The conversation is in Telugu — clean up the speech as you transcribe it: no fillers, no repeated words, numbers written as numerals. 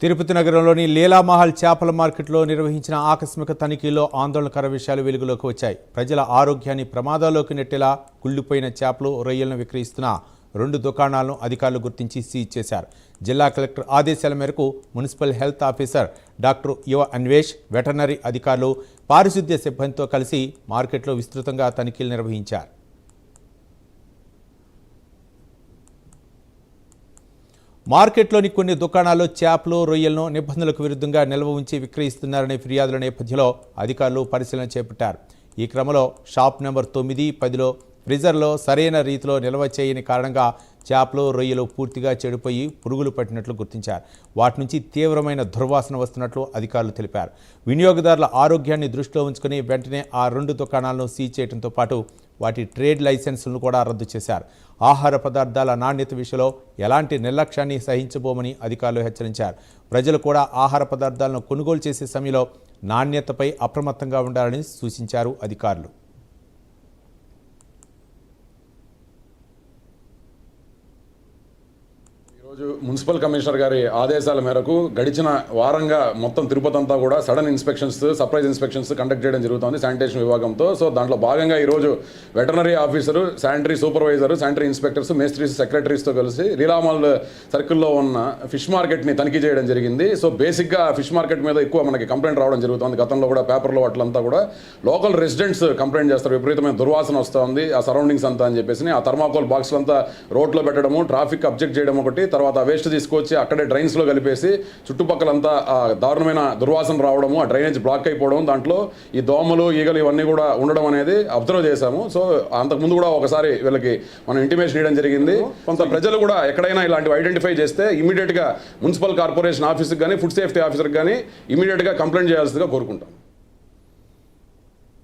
తిరుపతి నగరంలోని లీలామహల్ చేపల మార్కెట్లో నిర్వహించిన ఆకస్మిక తనిఖీలో ఆందోళనకర విషయాలు వెలుగులోకి వచ్చాయి. ప్రజల ఆరోగ్యాన్ని ప్రమాదాల్లోకి నెట్టేలా కుళ్లిపోయిన చేపలు, రొయ్యలను విక్రయిస్తున్న 2 దుకాణాలను అధికారులు గుర్తించి సీజ్ చేశారు. జిల్లా కలెక్టర్ ఆదేశాల మేరకు మున్సిపల్ హెల్త్ ఆఫీసర్ డాక్టర్ యువ అన్వేష్, వెటర్నరీ అధికారులు, పారిశుద్ధ్య సిబ్బందితో కలిసి మార్కెట్లో విస్తృతంగా తనిఖీలు నిర్వహించారు. మార్కెట్లోని కొన్ని దుకాణాల్లో చేపలు, రొయ్యలను నిబంధనలకు విరుద్ధంగా నిల్వ ఉంచి విక్రయిస్తున్నారనే ఫిర్యాదుల నేపథ్యంలో అధికారులు పరిశీలన చేపట్టారు. ఈ క్రమంలో షాప్ నెంబర్ 9, 10లో ఫ్రీజర్లో సరైన రీతిలో నిల్వ చేయని కారణంగా చేపలు, రొయ్యలు పూర్తిగా చెడిపోయి పురుగులు పట్టినట్లు గుర్తించారు. వాటి నుంచి తీవ్రమైన దుర్వాసన వస్తున్నట్లు అధికారులు తెలిపారు. వినియోగదారుల ఆరోగ్యాన్ని దృష్టిలో ఉంచుకుని వెంటనే ఆ 2 దుకాణాలను సీజ్ చేయడంతో పాటు వాటి ట్రేడ్ లైసెన్సులను కూడా రద్దు చేశారు. ఆహార పదార్థాల నాణ్యత విషయంలో ఎలాంటి నిర్లక్ష్యాన్ని సహించబోమని అధికారులు హెచ్చరించారు. ప్రజలు కూడా ఆహార పదార్థాలను కొనుగోలు చేసే సమయంలో నాణ్యతపై అప్రమత్తంగా ఉండాలని సూచించారు అధికారులు. ఈరోజు మున్సిపల్ కమిషనర్ గారి ఆదేశాల మేరకు గడిచిన వారంగా మొత్తం తిరుపతి అంతా కూడా sudden inspections, surprise inspections conduct చేయడం జరుగుతుంది శానిటేషన్ విభాగంతో. సో దాంట్లో భాగంగా ఈరోజు veterinary officer, sanitary supervisor, sanitary inspectors, మేస్త్రీస్, సెక్రటరీస్తో కలిసి లీలామహల్ సర్కిల్లో ఉన్న ఫిష్ మార్కెట్ని తనిఖీ చేయడం జరిగింది. సో బేసిక్గా ఫిష్ మార్కెట్ మీద ఎక్కువ మనకి కంప్లైంట్ రావడం జరుగుతుంది. గతంలో కూడా పేపర్లో అట్లంతా కూడా లోకల్ రెసిడెంట్స్ కంప్లైంట్ చేస్తారు, విపరీతమైన దుర్వాసన వస్తుంది ఆ సరౌండింగ్స్ అంతా అని చెప్పేసి. ఆ థర్మాకోల్ బాక్స్లంతా రోడ్లో పెట్టడము, ట్రాఫిక్ అబ్జెక్ట్ చేయడం ఒకటి, తర్వాత వేస్ట్ తీసుకొచ్చి అక్కడే డ్రైన్స్లో కలిపేసి చుట్టుపక్కలంతా దారుణమైన దుర్వాసన రావడము, ఆ డ్రైనేజ్ బ్లాక్ అయిపోవడం, దాంట్లో ఈ దోమలు, ఈగలు ఇవన్నీ కూడా ఉండడం అనేది అబ్జర్వ్ చేశాము. సో అంతకుముందు కూడా ఒకసారి వీళ్ళకి మనం ఇంటిమేషన్ ఇవ్వడం జరిగింది. కొంత ప్రజలు కూడా ఎక్కడైనా ఇలాంటివి ఐడెంటిఫై చేస్తే ఇమీడియట్గా మున్సిపల్ కార్పొరేషన్ ఆఫీస్కి కానీ, ఫుడ్ సేఫ్టీ ఆఫీసర్కి కానీ ఇమీడియట్గా కంప్లైంట్ చేయాల్సిందిగా కోరుకుంటాం.